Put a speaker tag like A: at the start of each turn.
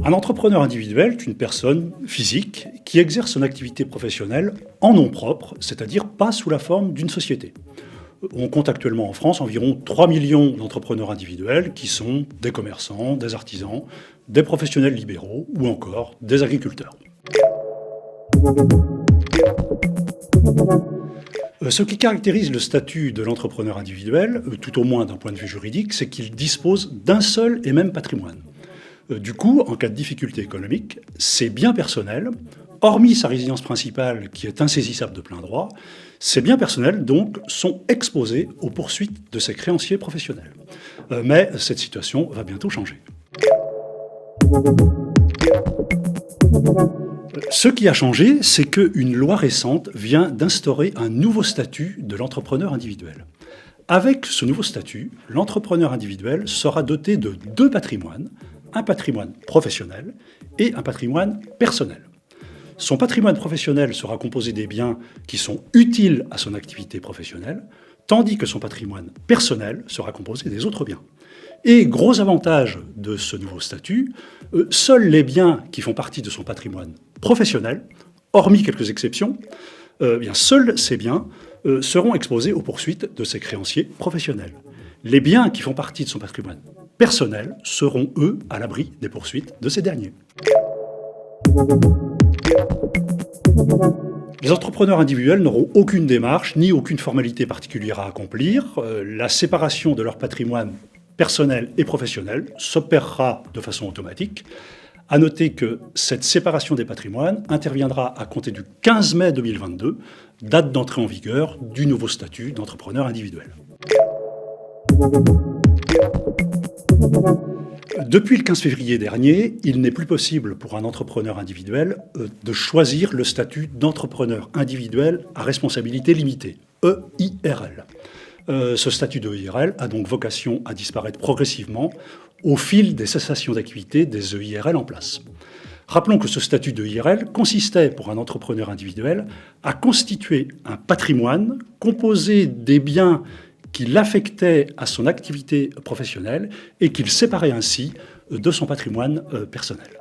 A: Un entrepreneur individuel est une personne physique qui exerce son activité professionnelle en nom propre, c'est-à-dire pas sous la forme d'une société. On compte actuellement en France environ 3 millions d'entrepreneurs individuels qui sont des commerçants, des artisans, des professionnels libéraux ou encore des agriculteurs. Ce qui caractérise le statut de l'entrepreneur individuel, tout au moins d'un point de vue juridique, c'est qu'il dispose d'un seul et même patrimoine. Du coup, en cas de difficulté économique, ses biens personnels, hormis sa résidence principale qui est insaisissable de plein droit, ces biens personnels donc sont exposés aux poursuites de ses créanciers professionnels. Mais cette situation va bientôt changer. Ce qui a changé, c'est qu'une loi récente vient d'instaurer un nouveau statut de l'entrepreneur individuel. Avec ce nouveau statut, l'entrepreneur individuel sera doté de deux patrimoines, un patrimoine professionnel et un patrimoine personnel. Son patrimoine professionnel sera composé des biens qui sont utiles à son activité professionnelle, tandis que son patrimoine personnel sera composé des autres biens. Et gros avantage de ce nouveau statut, seuls les biens qui font partie de son patrimoine professionnel, hormis quelques exceptions, seuls ces biens seront exposés aux poursuites de ses créanciers professionnels. Les biens qui font partie de son patrimoine personnel seront, eux, à l'abri des poursuites de ces derniers. Les entrepreneurs individuels n'auront aucune démarche ni aucune formalité particulière à accomplir. La séparation de leur patrimoine personnel et professionnel s'opérera de façon automatique. À noter que cette séparation des patrimoines interviendra à compter du 15 mai 2022, date d'entrée en vigueur du nouveau statut d'entrepreneur individuel. Depuis le 15 février dernier, il n'est plus possible pour un entrepreneur individuel de choisir le statut d'entrepreneur individuel à responsabilité limitée, EIRL. Ce statut de EIRL a donc vocation à disparaître progressivement au fil des cessations d'activité des EIRL en place. Rappelons que ce statut de EIRL consistait pour un entrepreneur individuel à constituer un patrimoine composé des biens qu'il affectait à son activité professionnelle et qu'il séparait ainsi de son patrimoine personnel.